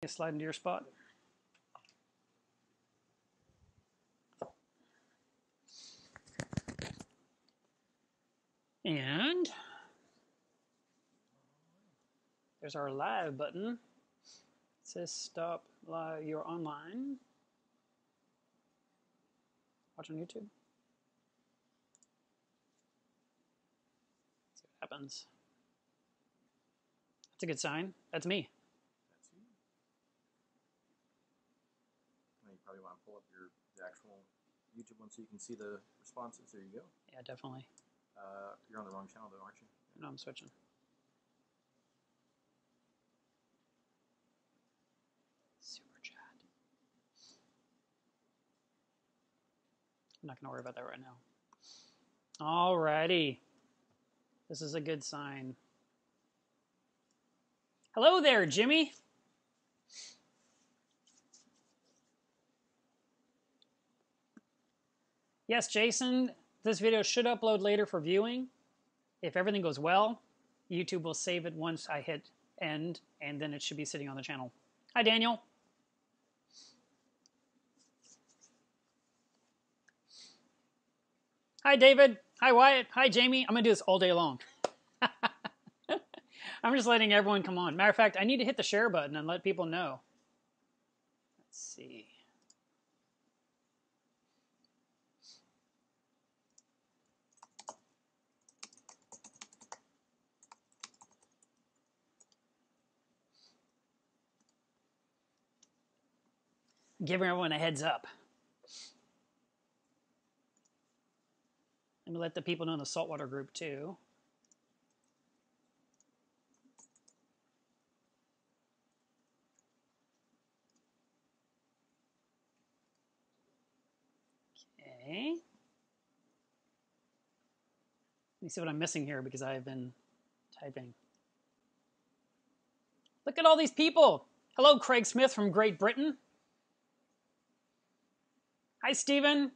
Slide into your spot. And there's our live button. It says stop live, you're online. Watch on YouTube. See what happens. That's a good sign. That's me. That's you. Now you probably want to pull up the actual YouTube one so you can see the responses. There you go. Yeah, definitely. You're on the wrong channel though, aren't you? No, I'm switching. Super chat. I'm not going to worry about that right now. Alrighty. This is a good sign. Hello there, Jimmy. Yes, Jason, this video should upload later for viewing. If everything goes well, YouTube will save it once I hit end, and then it should be sitting on the channel. Hi, Daniel. Hi, David. Hi, Wyatt. Hi, Jamie. I'm going to do this all day long. I'm just letting everyone come on. Matter of fact, I need to hit the share button and let people know. Let's see. Giving everyone a heads up. Let me let the people know in the saltwater group too. Okay. Let me see what I'm missing here because I've been typing. Look at all these people. Hello, Craig Smith from Great Britain. Hi, Stephen.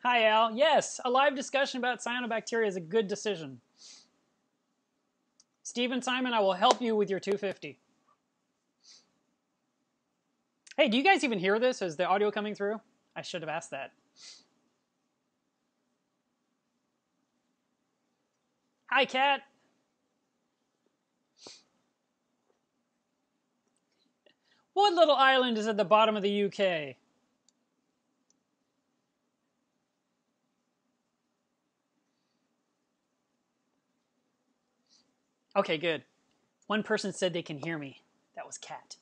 Hi, Al. Yes, a live discussion about cyanobacteria is a good decision. Stephen, Simon, I will help you with your 250. Hey, do you guys even hear this? Is the audio coming through? I should have asked that. Hi, Kat. What little island is at the bottom of the UK? Okay, good. One person said they can hear me. That was Kat.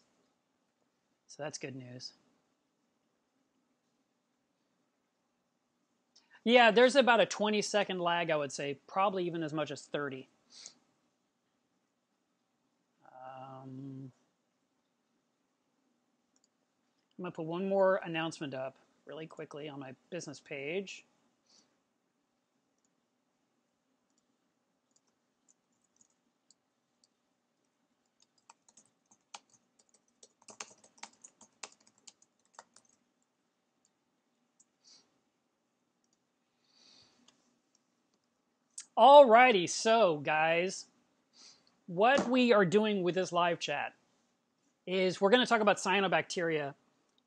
So that's good news. Yeah, there's about a 20-second lag, I would say. Probably even as much as 30. I'm going to put one more announcement up really quickly on my business page. Alrighty, so guys, what we are doing with this live chat is we're going to talk about cyanobacteria,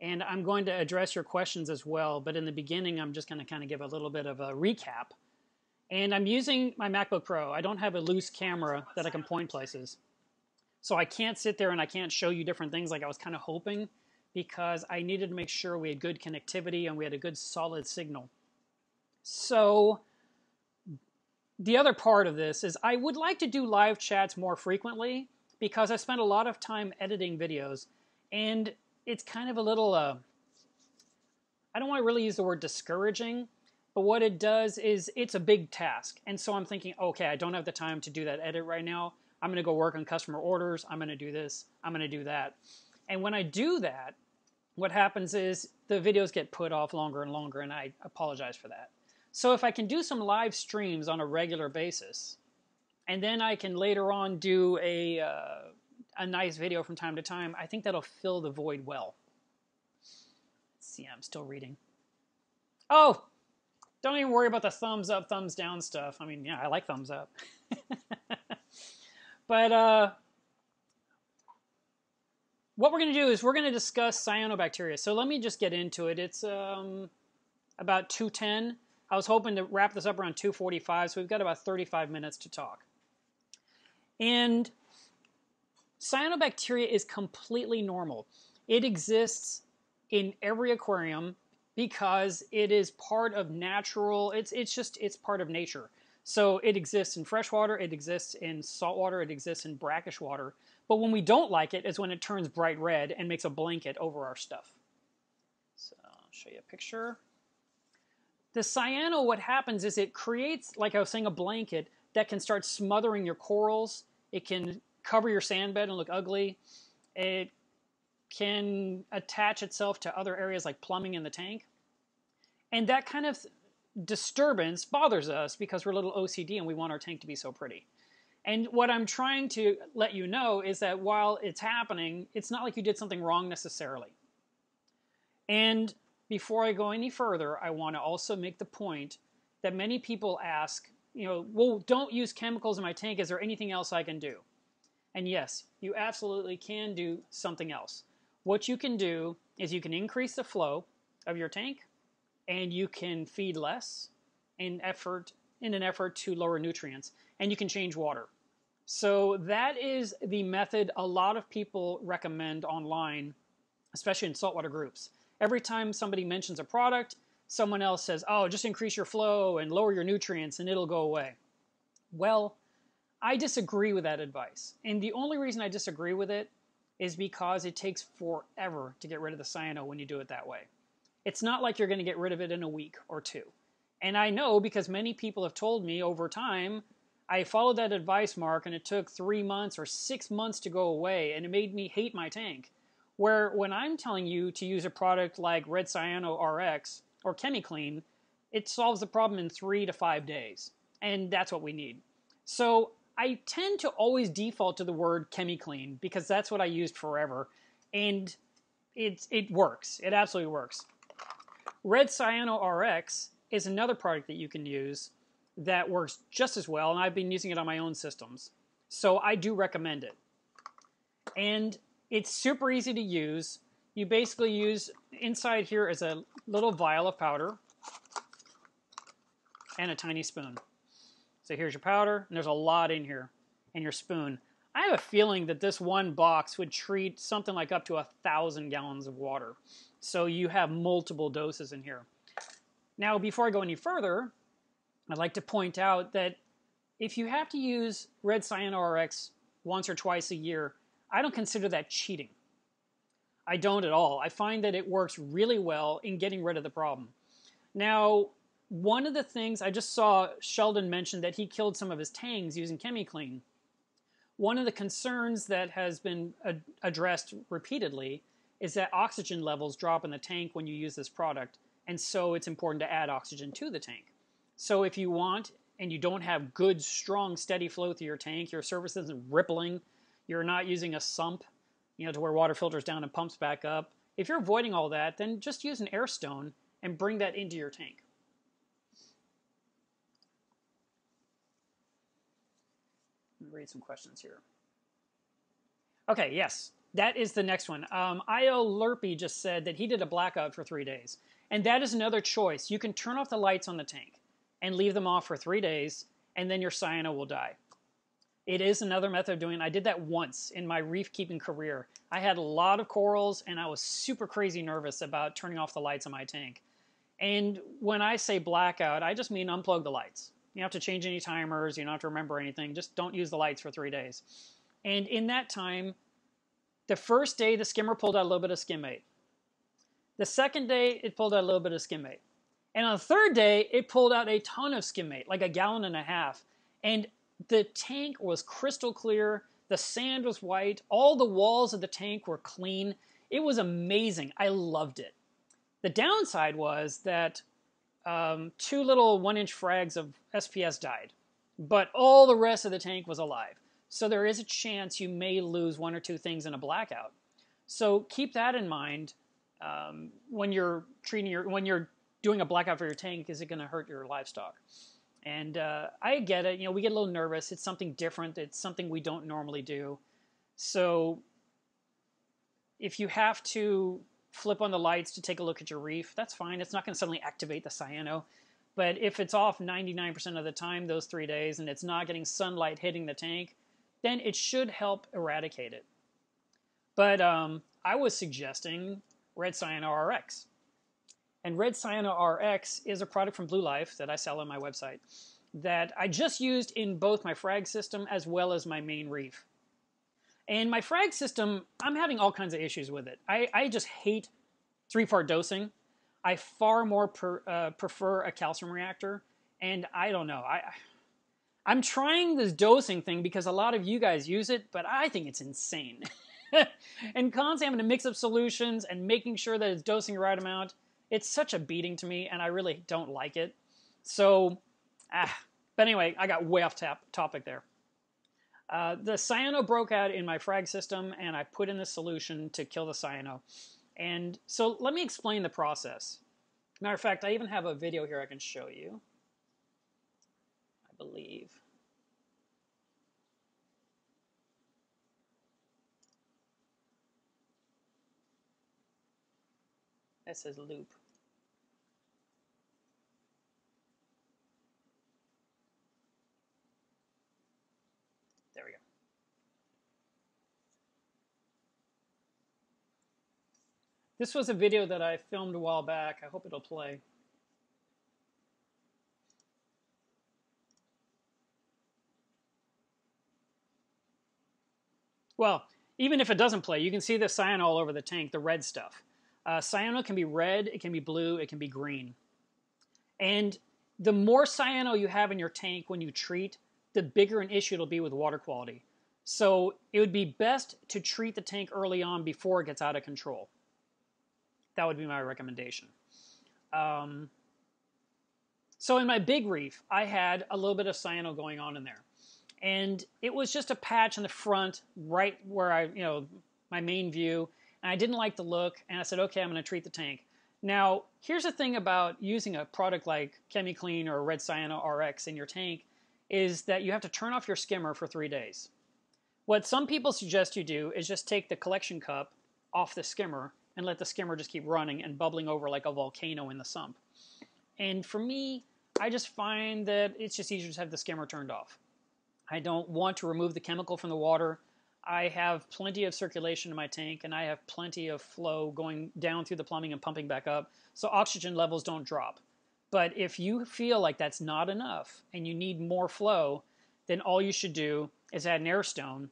and I'm going to address your questions as well, but in the beginning I'm just going to kind of give a little bit of a recap. And I'm using my MacBook Pro. I don't have a loose camera that I can point places. So I can't sit there and I can't show you different things like I was kind of hoping, because I needed to make sure we had good connectivity and we had a good solid signal. So the other part of this is I would like to do live chats more frequently because I spent a lot of time editing videos, and it's kind of a little, I don't want to really use the word discouraging, but what it does is it's a big task. And so I'm thinking, okay, I don't have the time to do that edit right now. I'm going to go work on customer orders. I'm going to do this. I'm going to do that. And when I do that, what happens is the videos get put off longer and longer, and I apologize for that. So if I can do some live streams on a regular basis, and then I can later on do a nice video from time to time, I think that'll fill the void well. Let's see, I'm still reading. Oh, don't even worry about the thumbs up, thumbs down stuff. I mean, yeah, I like thumbs up. But what we're going to do is we're going to discuss cyanobacteria. So let me just get into it. It's about 2:10. I was hoping to wrap this up around 2:45, so we've got about 35 minutes to talk. And cyanobacteria is completely normal. It exists in every aquarium because it is part of natural, it's part of nature. So it exists in freshwater, it exists in saltwater, it exists in brackish water. But when we don't like it is when it turns bright red and makes a blanket over our stuff. So I'll show you a picture. The cyano, what happens is it creates, like I was saying, a blanket that can start smothering your corals. It can cover your sand bed and look ugly. It can attach itself to other areas like plumbing in the tank. And that kind of disturbance bothers us because we're a little OCD and we want our tank to be so pretty. And what I'm trying to let you know is that while it's happening, it's not like you did something wrong necessarily. And before I go any further, I want to also make the point that many people ask, well, don't use chemicals in my tank. Is there anything else I can do? And yes, you absolutely can do something else. What you can do is you can increase the flow of your tank, and you can feed less in an effort to lower nutrients, and you can change water. So that is the method a lot of people recommend online, especially in saltwater groups. Every time somebody mentions a product, someone else says, oh, just increase your flow and lower your nutrients and it'll go away. Well, I disagree with that advice. And the only reason I disagree with it is because it takes forever to get rid of the cyano when you do it that way. It's not like you're going to get rid of it in a week or two. And I know because many people have told me over time, I followed that advice, Mark, and it took 3 months or 6 months to go away, and it made me hate my tank. Where when I'm telling you to use a product like Red Cyano RX or chemi-clean, it solves the problem in 3 to 5 days. And that's what we need. So I tend to always default to the word chemi-clean because that's what I used forever. And it works. It absolutely works. Red Cyano RX is another product that you can use that works just as well, and I've been using it on my own systems. So I do recommend it. And it's super easy to use. You basically use, inside here is a little vial of powder and a tiny spoon. So here's your powder, and there's a lot in here, and your spoon. I have a feeling that this one box would treat something like up to 1,000 gallons of water. So you have multiple doses in here. Now, before I go any further, I'd like to point out that if you have to use Red Cyano RX once or twice a year, I don't consider that cheating. I don't at all. I find that it works really well in getting rid of the problem. Now, one of the things, I just saw Sheldon mention that he killed some of his tangs using chemi-clean. One of the concerns that has been addressed repeatedly is that oxygen levels drop in the tank when you use this product, and so it's important to add oxygen to the tank. So if you want, and you don't have good, strong, steady flow through your tank, your surface isn't rippling, you're not using a sump, to where water filters down and pumps back up. If you're avoiding all that, then just use an air stone and bring that into your tank. Let me read some questions here. Okay, yes, that is the next one. I.O. Lurpy just said that he did a blackout for 3 days. And that is another choice. You can turn off the lights on the tank and leave them off for 3 days, and then your cyano will die. It is another method of doing it. I did that once in my reef keeping career. I had a lot of corals, and I was super crazy nervous about turning off the lights on my tank. And when I say blackout, I just mean unplug the lights. You don't have to change any timers. You don't have to remember anything. Just don't use the lights for 3 days. And in that time, the first day, the skimmer pulled out a little bit of skimmate. The second day, it pulled out a little bit of skimmate. And on the third day, it pulled out a ton of skimmate, like 1.5 gallons. And the tank was crystal clear. The sand was white. All the walls of the tank were clean. It was amazing. I loved it. The downside was that 2 little 1-inch frags of SPS died. But all the rest of the tank was alive. So there is a chance you may lose 1 or 2 things in a blackout. So keep that in mind when you're doing a blackout for your tank. Is it going to hurt your livestock? And I get it. We get a little nervous. It's something different. It's something we don't normally do. So If you have to flip on the lights to take a look at your reef, that's fine. It's not going to suddenly activate the cyano. But if it's off 99% of the time those 3 days and it's not getting sunlight hitting the tank, then it should help eradicate it. But I was suggesting Red Cyano RX. And Red Cyano RX is a product from Blue Life that I sell on my website that I just used in both my frag system as well as my main reef. And my frag system, I'm having all kinds of issues with it. I just hate 3-part dosing. I far more prefer a calcium reactor. And I don't know. I'm trying this dosing thing because a lot of you guys use it, but I think it's insane. And constantly having to mix up solutions and making sure that it's dosing the right amount, it's such a beating to me, and I really don't like it. So, but anyway, I got way off topic there. The cyano broke out in my frag system, and I put in the solution to kill the cyano. And so let me explain the process. Matter of fact, I even have a video here I can show you, I believe. That says loop. There we go. This was a video that I filmed a while back. I hope it'll play. Well, even if it doesn't play, you can see the cyano all over the tank, the red stuff. Cyano can be red, it can be blue, it can be green. And the more cyano you have in your tank when you treat, the bigger an issue it'll be with water quality. So it would be best to treat the tank early on before it gets out of control. That would be my recommendation. So in my big reef, I had a little bit of cyano going on in there. And it was just a patch in the front, right where my main view, and I didn't like the look, and I said, okay, I'm going to treat the tank. Now, here's the thing about using a product like chemi-clean or Red Cyano RX in your tank, is that you have to turn off your skimmer for 3 days. What some people suggest you do is just take the collection cup off the skimmer and let the skimmer just keep running and bubbling over like a volcano in the sump. And for me, I just find that it's just easier to have the skimmer turned off. I don't want to remove the chemical from the water. I have plenty of circulation in my tank, and I have plenty of flow going down through the plumbing and pumping back up, so oxygen levels don't drop. But if you feel like that's not enough and you need more flow, then all you should do is add an air stone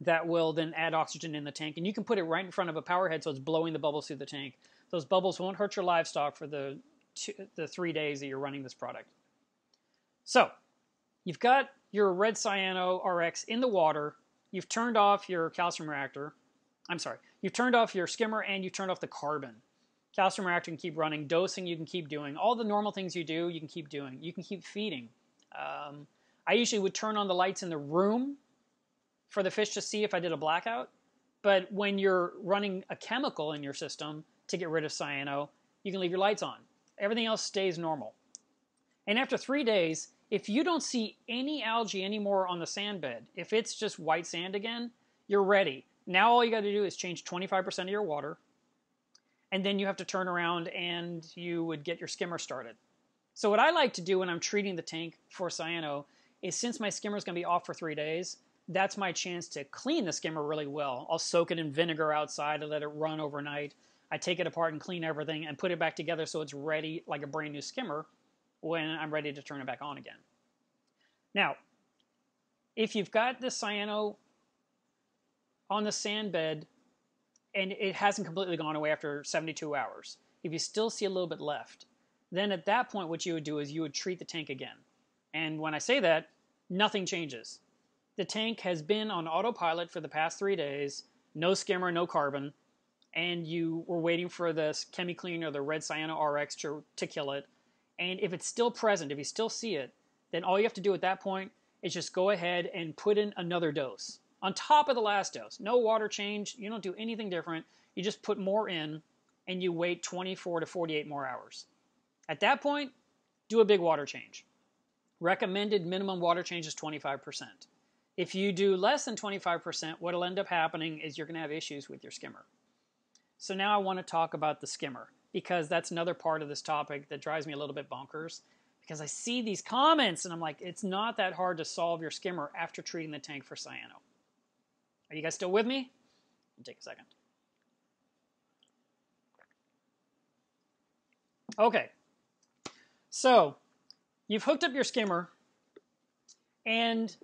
that will then add oxygen in the tank, and you can put it right in front of a power head so it's blowing the bubbles through the tank. Those bubbles won't hurt your livestock for the 3 days that you're running this product. So, you've got your Red Cyano RX in the water. You've turned off your calcium reactor. I'm sorry. You've turned off your skimmer and you've turned off the carbon. Calcium reactor can keep running. Dosing you can keep doing. All the normal things you do, you can keep doing. You can keep feeding. I usually would turn on the lights in the room for the fish to see if I did a blackout. But when you're running a chemical in your system to get rid of cyano, you can leave your lights on. Everything else stays normal. And after 3 days, if you don't see any algae anymore on the sand bed, if it's just white sand again, you're ready. Now all you got to do is change 25% of your water, and then you have to turn around and you would get your skimmer started. So what I like to do when I'm treating the tank for cyano is, since my skimmer is going to be off for 3 days, that's my chance to clean the skimmer really well. I'll soak it in vinegar outside and let it run overnight. I take it apart and clean everything and put it back together so it's ready like a brand new skimmer when I'm ready to turn it back on again. Now, if you've got the cyano on the sand bed and it hasn't completely gone away after 72 hours, if you still see a little bit left, then at that point what you would do is you would treat the tank again. And when I say that, nothing changes. The tank has been on autopilot for the past 3 days, no skimmer, no carbon, and you were waiting for this chemi-clean or the Red Cyano RX to kill it. And if it's still present, if you still see it, then all you have to do at that point is just go ahead and put in another dose on top of the last dose. No water change. You don't do anything different. You just put more in and you wait 24 to 48 more hours. At that point, do a big water change. Recommended minimum water change is 25%. If you do less than 25%, what will end up happening is you're going to have issues with your skimmer. So now I want to talk about the skimmer, because that's another part of this topic that drives me a little bit bonkers, because I see these comments and I'm like, it's not that hard to solve your skimmer after treating the tank for cyano. Are you guys still with me? I'll take a second. Okay, so you've hooked up your skimmer and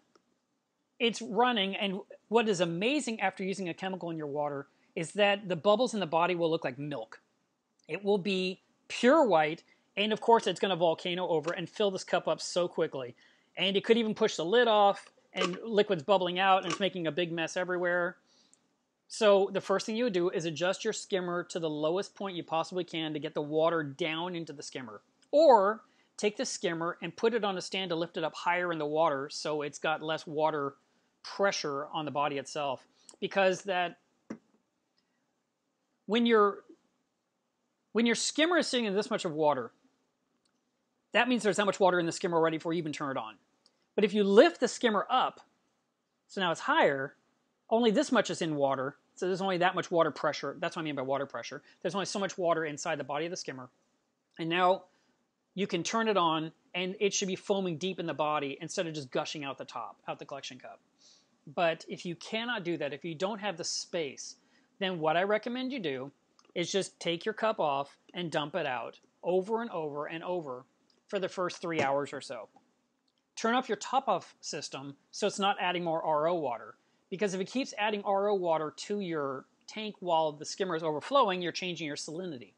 it's running, and what is amazing after using a chemical in your water is that the bubbles in the body will look like milk. It will be pure white, and of course it's going to volcano over and fill this cup up so quickly. And it could even push the lid off, and liquid's bubbling out, and it's making a big mess everywhere. So the first thing you would do is adjust your skimmer to the lowest point you possibly can to get the water down into the skimmer. Or take the skimmer and put it on a stand to lift it up higher in the water so it's got less water pressure on the body itself. Because that when your skimmer is sitting in this much of water, that means there's that much water in the skimmer already before you even turn it on. But if you lift the skimmer up, so now it's higher, only this much is in water, so there's only that much water pressure. That's what I mean by water pressure. There's only so much water inside the body of the skimmer. And now you can turn it on, and it should be foaming deep in the body instead of just gushing out the top, out the collection cup. But if you cannot do that, if you don't have the space, then what I recommend you do is just take your cup off and dump it out over and over and over for the first 3 hours or so. Turn off your top-off system so it's not adding more RO water. Because if it keeps adding RO water to your tank while the skimmer is overflowing, you're changing your salinity.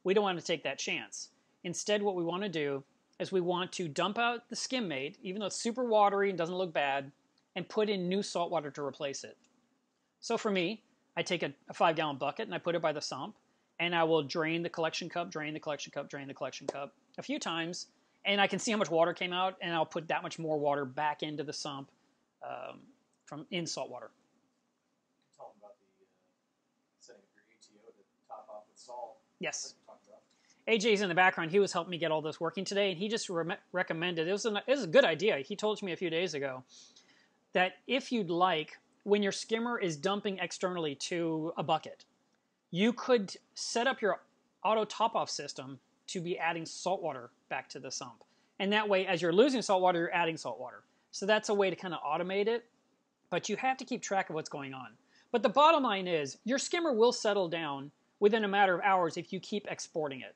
We don't want to take that chance. Instead, what we want to do is we want to dump out the skimmate, even though it's super watery and doesn't look bad, and put in new salt water to replace it. So for me, I take a 5-gallon bucket and I put it by the sump, and I will drain the collection cup, drain the collection cup, drain the collection cup a few times, and I can see how much water came out, and I'll put that much more water back into the sump from in salt water. Tell them about the setting up your ATO to top off with salt. Yes. AJ's in the background. He was helping me get all this working today, and he just recommended, it was a good idea. He told me a few days ago that if you'd like, when your skimmer is dumping externally to a bucket, you could set up your auto top-off system to be adding salt water back to the sump. And that way, as you're losing salt water, you're adding salt water. So that's a way to kind of automate it, but you have to keep track of what's going on. But the bottom line is, your skimmer will settle down within a matter of hours if you keep exporting it.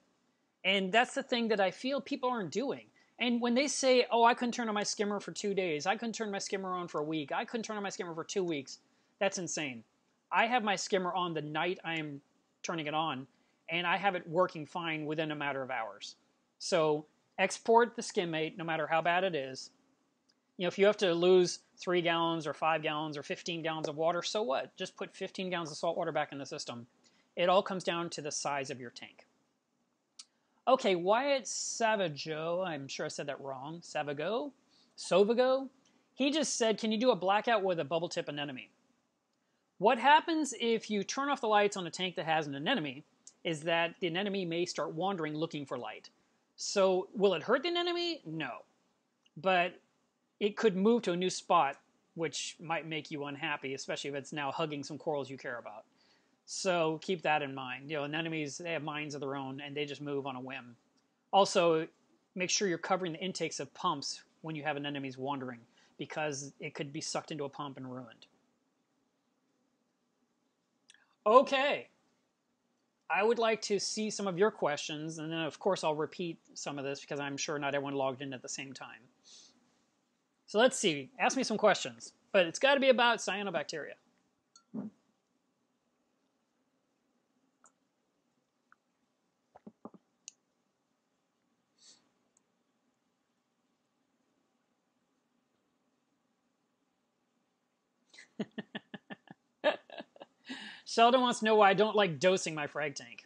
And that's the thing that I feel people aren't doing. And when they say, oh, I couldn't turn on my skimmer for 2 days, I couldn't turn my skimmer on for a week, I couldn't turn on my skimmer for 2 weeks, that's insane. I have my skimmer on the night I am turning it on, and I have it working fine within a matter of hours. So export the skimmate, no matter how bad it is. You know, if you have to lose 3 gallons or 5 gallons or 15 gallons of water, so what? Just put 15 gallons of salt water back in the system. It all comes down to the size of your tank. Okay, Wyatt Savago, I'm sure I said that wrong, Sovago, he just said, can you do a blackout with a bubble tip anemone? What happens if you turn off the lights on a tank that has an anemone is that the anemone may start wandering looking for light. So will it hurt the anemone? No. But it could move to a new spot, which might make you unhappy, especially if it's now hugging some corals you care about. So keep that in mind. You know, anemones, they have minds of their own, and they just move on a whim. Also, make sure you're covering the intakes of pumps when you have anemones wandering, because it could be sucked into a pump and ruined. Okay. I would like to see some of your questions, and then of course I'll repeat some of this because I'm sure not everyone logged in at the same time. So let's see. Ask me some questions, but it's got to be about cyanobacteria. Sheldon wants to know why I don't like dosing my frag tank.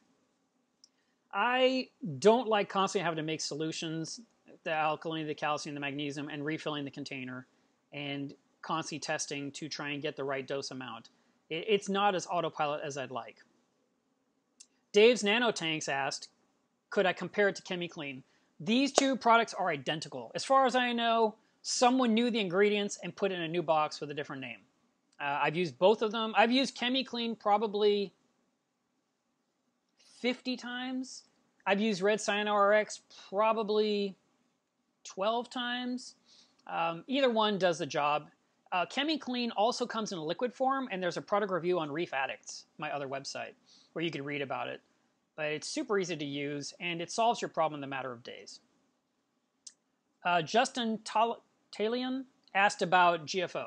I don't like constantly having to make solutions, the alkalinity, the calcium, the magnesium, and refilling the container, and constantly testing to try and get the right dose amount. It's not as autopilot as I'd like. Dave's Nanotanks asked, could I compare it to chemi-clean? These two products are identical. As far as I know, someone knew the ingredients and put it in a new box with a different name. I've used both of them. I've used chemi-clean probably 50 times. I've used Red Cyano RX probably 12 times. Either one does the job. chemi-clean also comes in a liquid form, and there's a product review on Reef Addicts, my other website, where you can read about it. But it's super easy to use, and it solves your problem in a matter of days. Justin Talion asked about GFO.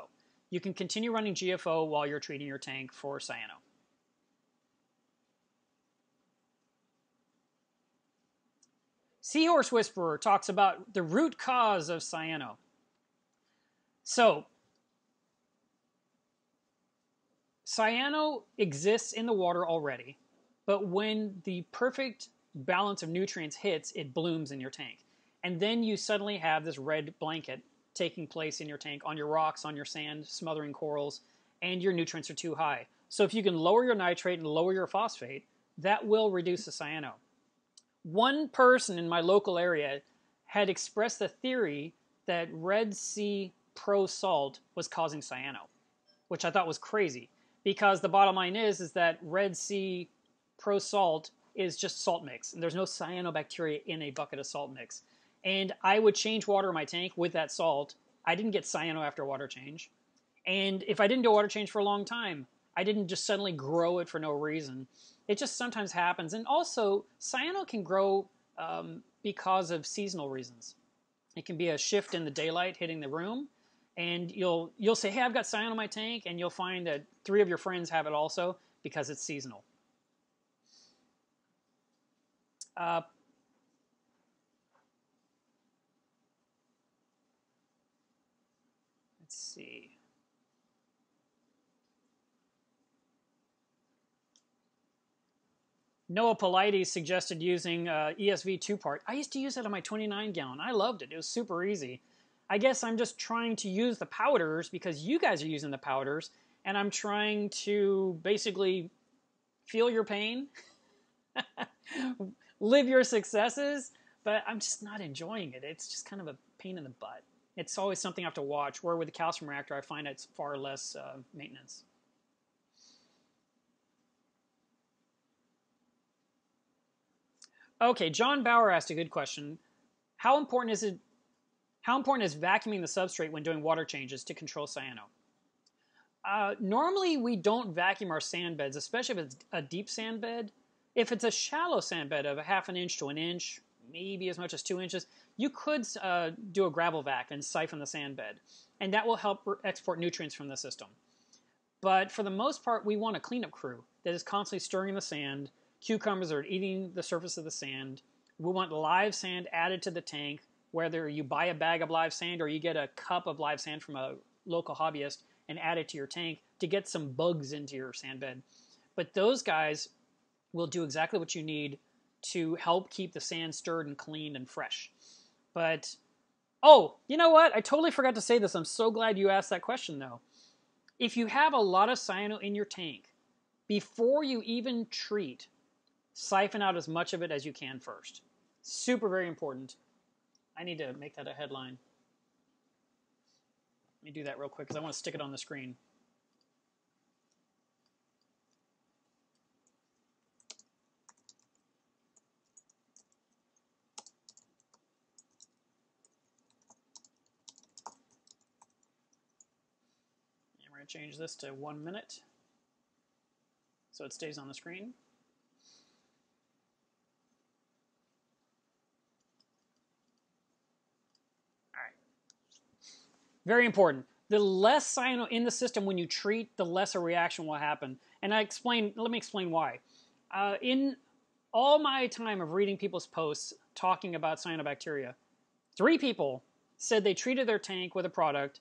You can continue running GFO while you're treating your tank for cyano. Seahorse Whisperer talks about the root cause of cyano. So, cyano exists in the water already, but when the perfect balance of nutrients hits, it blooms in your tank. And then you suddenly have this red blanket taking place in your tank, on your rocks, on your sand, smothering corals, and your nutrients are too high. So if you can lower your nitrate and lower your phosphate, that will reduce the cyano. One person in my local area had expressed the theory that Red Sea Pro Salt was causing cyano, which I thought was crazy, because the bottom line is that Red Sea Pro Salt is just salt mix, and there's no cyanobacteria in a bucket of salt mix. And I would change water in my tank with that salt. I didn't get cyano after water change. And if I didn't do a water change for a long time, I didn't just suddenly grow it for no reason. It just sometimes happens. And also, cyano can grow because of seasonal reasons. It can be a shift in the daylight hitting the room. And you'll say, hey, I've got cyano in my tank. And you'll find that 3 of your friends have it also because it's seasonal. Let's see. Noah Polides suggested using ESV 2-part. I used to use that on my 29-gallon. I loved it. It was super easy. I guess I'm just trying to use the powders because you guys are using the powders, and I'm trying to basically feel your pain, live your successes, but I'm just not enjoying it. It's just kind of a pain in the butt. It's always something I have to watch, where with the calcium reactor, I find it's far less maintenance. Okay, John Bauer asked a good question. How important is vacuuming the substrate when doing water changes to control cyano? Normally, we don't vacuum our sand beds, especially if it's a deep sand bed. If it's a shallow sand bed of a ½ inch to an inch, maybe as much as 2 inches, you could do a gravel vac and siphon the sand bed, and that will help export nutrients from the system. But for the most part, we want a cleanup crew that is constantly stirring the sand. Cucumbers are eating the surface of the sand. We want live sand added to the tank, whether you buy a bag of live sand or you get a cup of live sand from a local hobbyist and add it to your tank to get some bugs into your sand bed. But those guys will do exactly what you need to help keep the sand stirred and clean and fresh. But, oh, you know what? I totally forgot to say this. I'm so glad you asked that question, though. If you have a lot of cyano in your tank, before you even treat, siphon out as much of it as you can first. Super, very important. I need to make that a headline. Let me do that real quick because I want to stick it on the screen. And we're going to change this to 1 minute so it stays on the screen. Very important. The less cyano in the system when you treat, the less a reaction will happen. And let me explain why. In all my time of reading people's posts talking about cyanobacteria, 3 people said they treated their tank with a product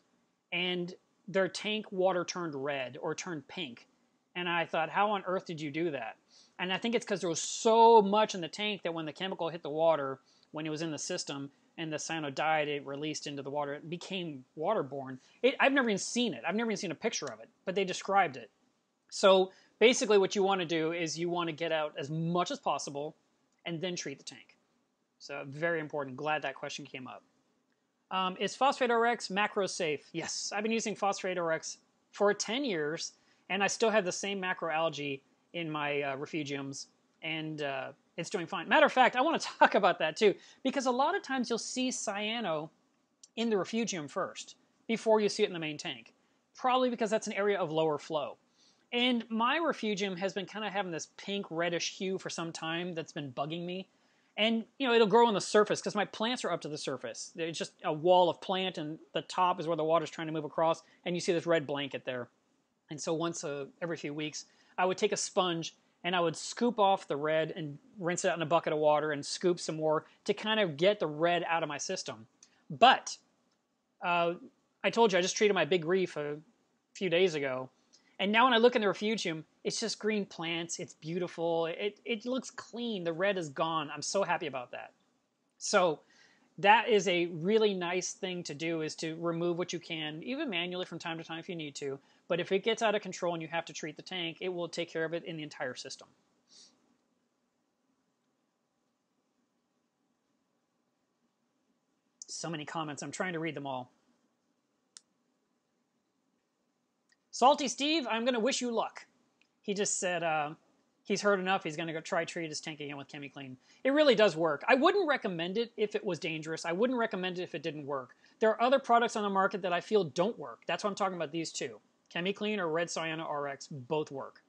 and their tank water turned red or turned pink. And I thought, how on earth did you do that? And I think it's because there was so much in the tank that when the chemical hit the water, when it was in the system, and the cyano died, it released into the water. It became waterborne. I've never even seen it. I've never even seen a picture of it, but they described it. So basically what you want to do is you want to get out as much as possible and then treat the tank. So very important. Glad that question came up. Is Phosphate RX macro safe? Yes, I've been using Phosphate RX for 10 years, and I still have the same macroalgae in my refugiums. and it's doing fine. Matter of fact, I want to talk about that too, because a lot of times you'll see cyano in the refugium first, before you see it in the main tank. Probably because that's an area of lower flow. And my refugium has been kind of having this pink reddish hue for some time that's been bugging me. And, you know, it'll grow on the surface because my plants are up to the surface. It's just a wall of plant, and the top is where the water's trying to move across, and you see this red blanket there. And so once every few weeks, I would take a sponge and I would scoop off the red and rinse it out in a bucket of water and scoop some more to kind of get the red out of my system. But I told you I just treated my big reef a few days ago. And now when I look in the refugium, it's just green plants. It's beautiful. It looks clean. The red is gone. I'm so happy about that. So that is a really nice thing to do, is to remove what you can, even manually from time to time if you need to. But if it gets out of control and you have to treat the tank, it will take care of it in the entire system. So many comments. I'm trying to read them all. Salty Steve, I'm going to wish you luck. He just said he's heard enough. He's going to go try treat his tank again with chemi-clean. It really does work. I wouldn't recommend it if it was dangerous. I wouldn't recommend it if it didn't work. There are other products on the market that I feel don't work. That's why I'm talking about these two. Chemi-clean or Red Cyano RX both work.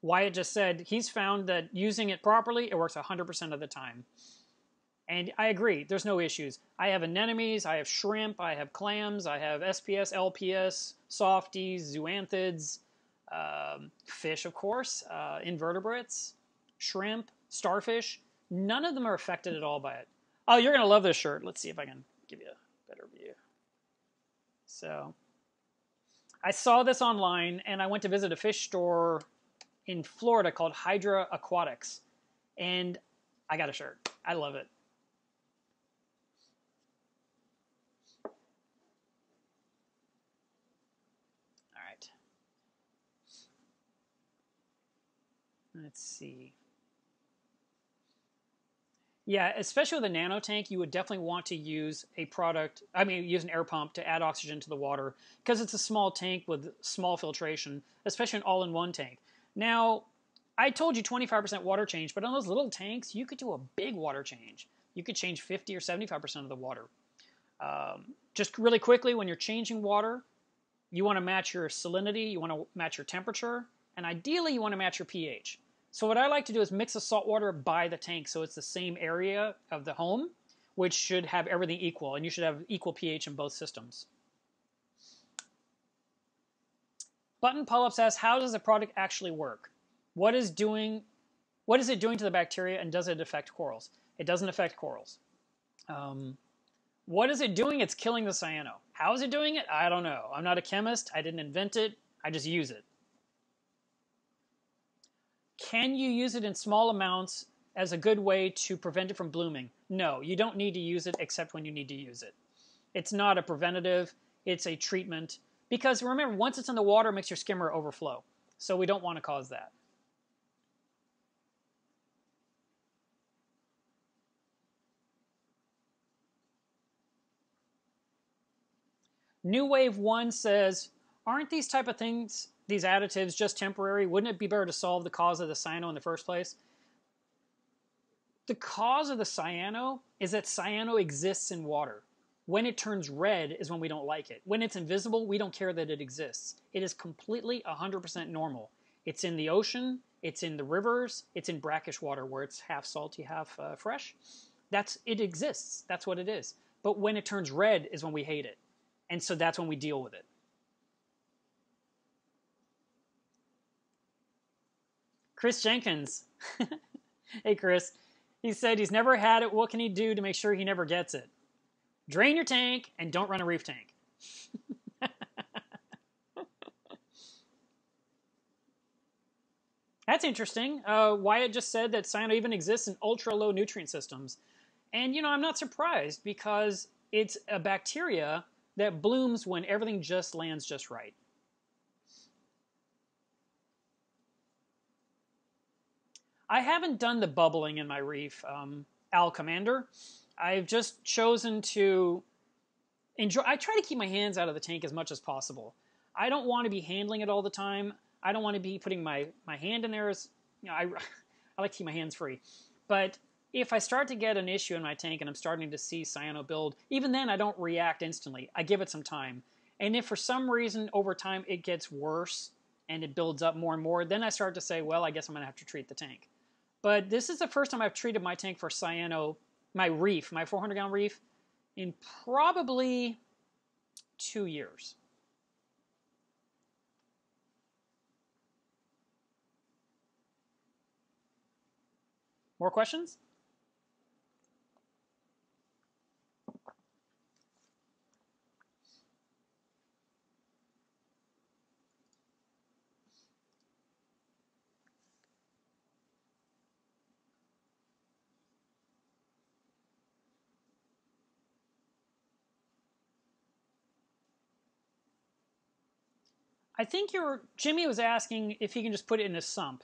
Wyatt just said he's found that using it properly, it works 100% of the time. And I agree, there's no issues. I have anemones, I have shrimp, I have clams, I have SPS, LPS, softies, zoanthids, fish, of course, invertebrates, shrimp, starfish. None of them are affected at all by it. Oh, you're going to love this shirt. Let's see if I can give you a better view. So, I saw this online, and I went to visit a fish store in Florida called Hydra Aquatics. And I got a shirt. I love it. Let's see. Yeah, especially with a nano tank, you would definitely want to use use an air pump to add oxygen to the water, because it's a small tank with small filtration, especially an all-in-one tank. Now, I told you 25% water change, but on those little tanks, you could do a big water change. You could change 50 or 75% of the water. Just really quickly, when you're changing water, you want to match your salinity, you want to match your temperature, and ideally you want to match your pH. So what I like to do is mix the salt water by the tank so it's the same area of the home, which should have everything equal, and you should have equal pH in both systems. Button Polyps asks, how does the product actually work? What is it doing to the bacteria, and does it affect corals? It doesn't affect corals. What is it doing? It's killing the cyano. How is it doing it? I don't know. I'm not a chemist. I didn't invent it. I just use it. Can you use it in small amounts as a good way to prevent it from blooming? No, you don't need to use it except when you need to use it. It's not a preventative, it's a treatment. Because remember, once it's in the water, it makes your skimmer overflow. So we don't want to cause that. New Wave 1 says, aren't these type of things, these additives, just temporary? Wouldn't it be better to solve the cause of the cyano in the first place? The cause of the cyano is that cyano exists in water. When it turns red is when we don't like it. When it's invisible, we don't care that it exists. It is completely 100% normal. It's in the ocean, it's in the rivers, it's in brackish water where it's half salty, half fresh. It exists. That's what it is. But when it turns red is when we hate it. And so that's when we deal with it. Chris Jenkins. Hey, Chris. He said he's never had it. What can he do to make sure he never gets it? Drain your tank and don't run a reef tank. That's interesting. Wyatt just said that cyano even exists in ultra-low nutrient systems. And, I'm not surprised because it's a bacteria that blooms when everything just lands just right. I haven't done the bubbling in my reef, Al Commander. I've just chosen to enjoy. I try to keep my hands out of the tank as much as possible. I don't want to be handling it all the time. I don't want to be putting my hand in there. I like to keep my hands free. But if I start to get an issue in my tank and I'm starting to see cyano build, even then I don't react instantly. I give it some time. And if for some reason over time it gets worse and it builds up more and more, then I start to say, well, I guess I'm going to have to treat the tank. But this is the first time I've treated my tank for cyano, my reef, my 400-gallon reef, in probably 2 years. More questions? I think Jimmy was asking if he can just put it in a sump.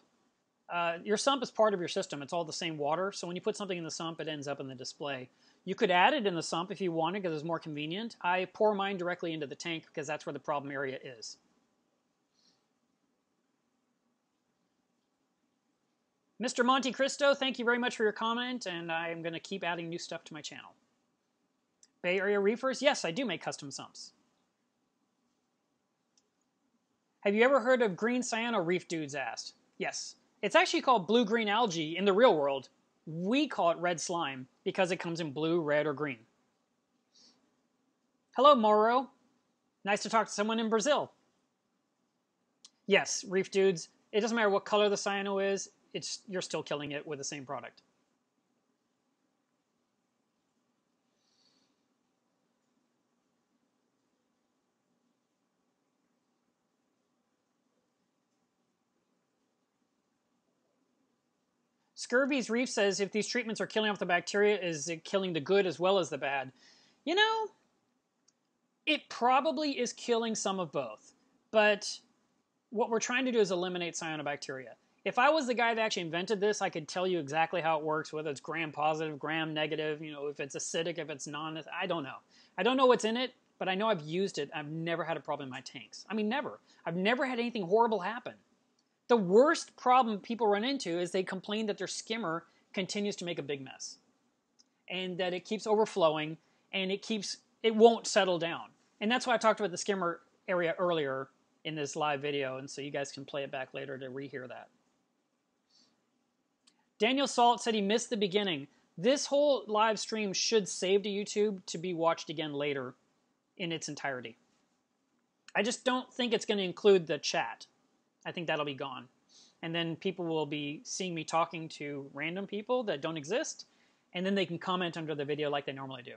Your sump is part of your system. It's all the same water. So when you put something in the sump, it ends up in the display. You could add it in the sump if you wanted because it's more convenient. I pour mine directly into the tank because that's where the problem area is. Mr. Monte Cristo, thank you very much for your comment, and I'm going to keep adding new stuff to my channel. Bay Area Reefers, yes, I do make custom sumps. Have you ever heard of green cyano, Reef Dudes asked? Yes. It's actually called blue-green algae in the real world. We call it red slime because it comes in blue, red, or green. Hello, Moro. Nice to talk to someone in Brazil. Yes, Reef Dudes, it doesn't matter what color the cyano is, you're still killing it with the same product. Scurvy's Reef says, if these treatments are killing off the bacteria, is it killing the good as well as the bad? You know, it probably is killing some of both. But what we're trying to do is eliminate cyanobacteria. If I was the guy that actually invented this, I could tell you exactly how it works, whether it's gram positive, gram negative, if it's acidic, if it's non, I don't know. I don't know what's in it, but I know I've used it. I've never had a problem in my tanks. I mean, never. I've never had anything horrible happen. The worst problem people run into is they complain that their skimmer continues to make a big mess and that it keeps overflowing and it won't settle down. And that's why I talked about the skimmer area earlier in this live video, and so you guys can play it back later to rehear that. Daniel Salt said he missed the beginning. This whole live stream should save to YouTube to be watched again later in its entirety. I just don't think it's going to include the chat. I think that'll be gone. And then people will be seeing me talking to random people that don't exist, and then they can comment under the video like they normally do.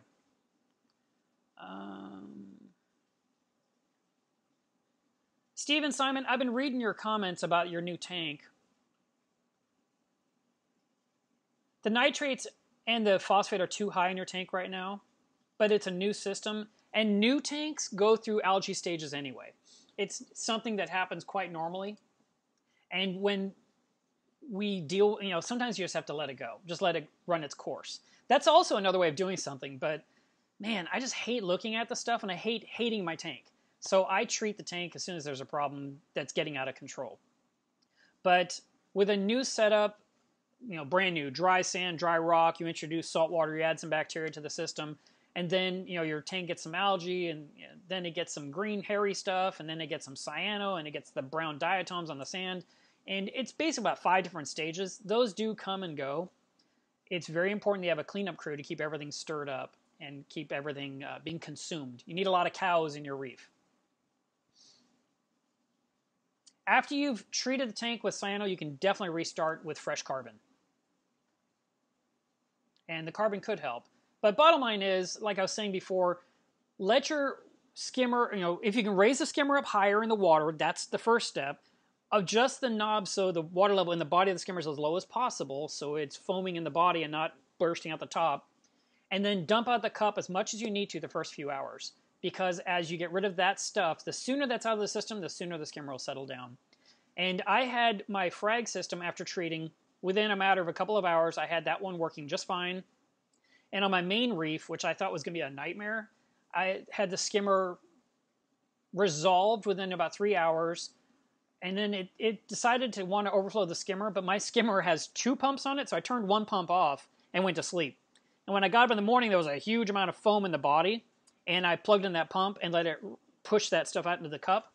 Stephen Simon, I've been reading your comments about your new tank. The nitrates and the phosphate are too high in your tank right now, but it's a new system, and new tanks go through algae stages anyway. It's something that happens quite normally. And when we deal, sometimes you just have to let it go. Just let it run its course. That's also another way of doing something, but man, I just hate looking at the stuff and I hate hating my tank. So I treat the tank as soon as there's a problem that's getting out of control. But with a new setup, brand new, dry sand, dry rock, you introduce salt water, you add some bacteria to the system, and then, your tank gets some algae, and then it gets some green hairy stuff, and then it gets some cyano, and it gets the brown diatoms on the sand. And it's basically about 5 different stages. Those do come and go. It's very important to have a cleanup crew to keep everything stirred up and keep everything being consumed. You need a lot of cows in your reef. After you've treated the tank with cyano, you can definitely restart with fresh carbon. And the carbon could help. But bottom line is, like I was saying before, let your skimmer, if you can raise the skimmer up higher in the water, that's the first step. Adjust the knob so the water level in the body of the skimmer is as low as possible, so it's foaming in the body and not bursting out the top. And then dump out the cup as much as you need to the first few hours. Because as you get rid of that stuff, the sooner that's out of the system, the sooner the skimmer will settle down. And I had my frag system after treating, within a matter of a couple of hours, I had that one working just fine. And on my main reef, which I thought was going to be a nightmare, I had the skimmer resolved within about 3 hours. And then it decided to want to overflow the skimmer, but my skimmer has 2 pumps on it, so I turned 1 pump off and went to sleep. And when I got up in the morning, there was a huge amount of foam in the body, and I plugged in that pump and let it push that stuff out into the cup.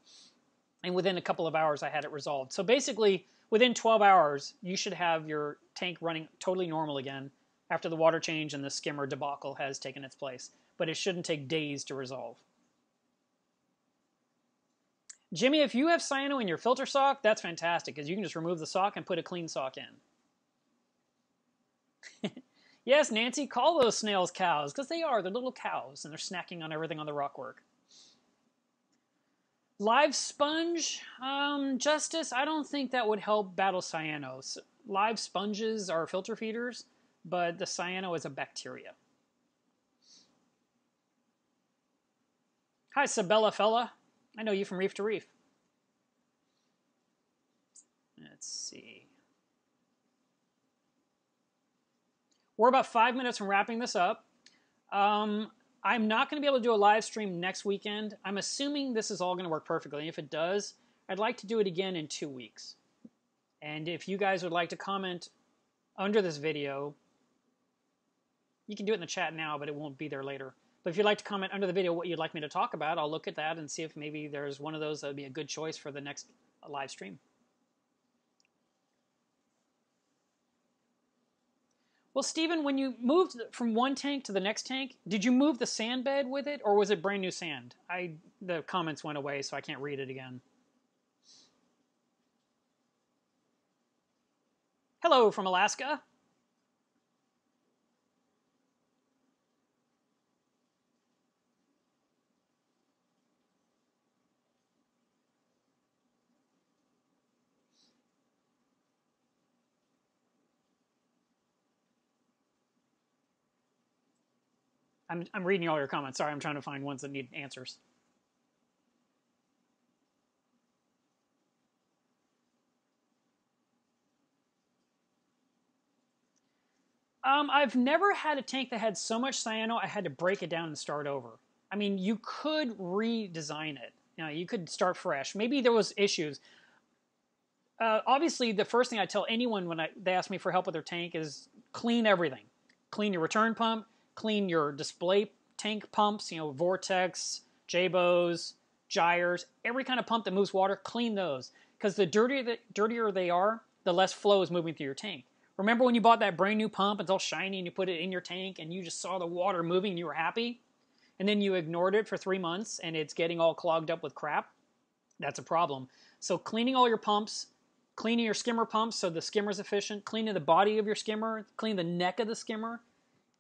And within a couple of hours, I had it resolved. So basically, within 12 hours, you should have your tank running totally normal again after the water change and the skimmer debacle has taken its place. But it shouldn't take days to resolve. Jimmy, if you have cyano in your filter sock, that's fantastic, because you can just remove the sock and put a clean sock in. Yes, Nancy, call those snails cows, because they are. They're little cows, and they're snacking on everything on the rockwork. Live sponge, Justice, I don't think that would help battle cyanos. Live sponges are filter feeders, but the cyano is a bacteria. Hi, Sabella fella. I know you from Reef to Reef. Let's see. We're about 5 minutes from wrapping this up. I'm not going to be able to do a live stream next weekend. I'm assuming this is all going to work perfectly. And if it does, I'd like to do it again in 2 weeks. And if you guys would like to comment under this video, you can do it in the chat now, but it won't be there later. But if you'd like to comment under the video what you'd like me to talk about, I'll look at that and see if maybe there's one of those that would be a good choice for the next live stream. Well, Stephen, when you moved from one tank to the next tank, did you move the sand bed with it, or was it brand new sand? The comments went away, so I can't read it again. Hello from Alaska. I'm reading all your comments. Sorry, I'm trying to find ones that need answers. I've never had a tank that had so much cyano I had to break it down and start over. I mean, you could redesign it. You know, you could start fresh. Maybe there was issues. Obviously, the first thing I tell anyone when they ask me for help with their tank is clean everything. Clean your return pump. Clean your display tank pumps, you know, Vortex, J-Bows, gyres, every kind of pump that moves water, clean those. Because the dirtier they are, the less flow is moving through your tank. Remember when you bought that brand new pump, it's all shiny, and you put it in your tank, and you just saw the water moving, and you were happy? And then you ignored it for 3 months, and it's getting all clogged up with crap? That's a problem. So cleaning all your pumps, cleaning your skimmer pumps so the skimmer's efficient, cleaning the body of your skimmer, clean the neck of the skimmer.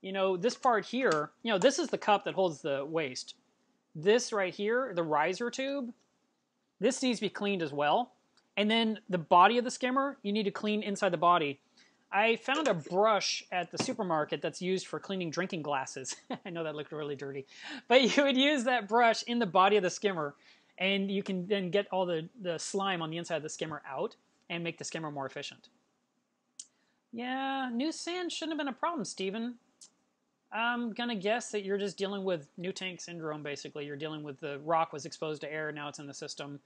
You know, this part here, you know, this is the cup that holds the waste. This right here, the riser tube, this needs to be cleaned as well. And then the body of the skimmer, you need to clean inside the body. I found a brush at the supermarket that's used for cleaning drinking glasses. I know that looked really dirty. But you would use that brush in the body of the skimmer, and you can then get all the slime on the inside of the skimmer out and make the skimmer more efficient. Yeah, new sand shouldn't have been a problem, Stephen. I'm going to guess that you're just dealing with new tank syndrome, basically. You're dealing with the rock was exposed to air, now it's in the system,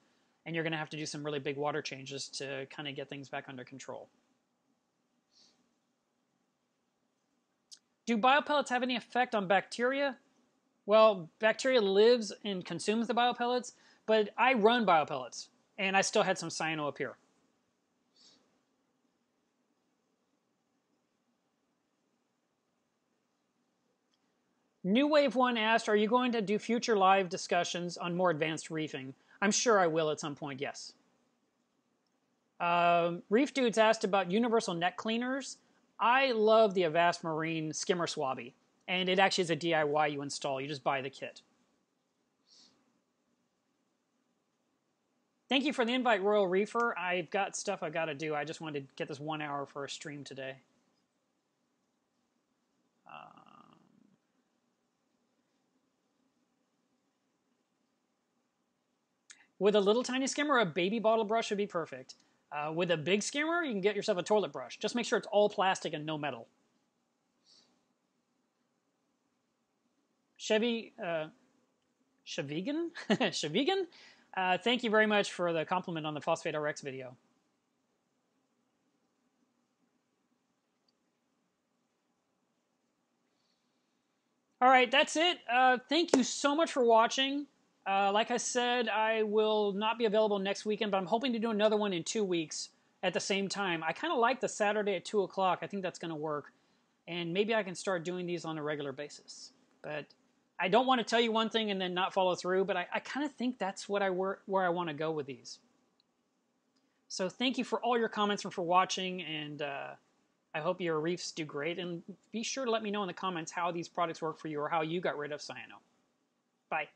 and you're going to have to do some really big water changes to kind of get things back under control. Do biopellets have any effect on bacteria? Well, bacteria lives and consumes the biopellets, but I run biopellets, and I still had some cyano appear. New Wave 1 asked, are you going to do future live discussions on more advanced reefing? I'm sure I will at some point, yes. Reef Dudes asked about universal net cleaners. I love the Avast Marine skimmer swabby, and it actually is a DIY you install. You just buy the kit. Thank you for the invite, Royal Reefer. I've got stuff I've got to do. I just wanted to get this 1 hour for a stream today. With a little tiny skimmer, a baby bottle brush would be perfect. With a big skimmer, you can get yourself a toilet brush. Just make sure it's all plastic and no metal. Shavigan? Shavigan? Thank you very much for the compliment on the Phosphate RX video. All right, that's it. Thank you so much for watching. Like I said, I will not be available next weekend, but I'm hoping to do another one in 2 weeks at the same time. I kind of like the Saturday at 2 o'clock. I think that's going to work. And maybe I can start doing these on a regular basis. But I don't want to tell you one thing and then not follow through, but I kind of think that's what where I want to go with these. So thank you for all your comments and for watching, and I hope your reefs do great. And be sure to let me know in the comments how these products work for you or how you got rid of cyano. Bye.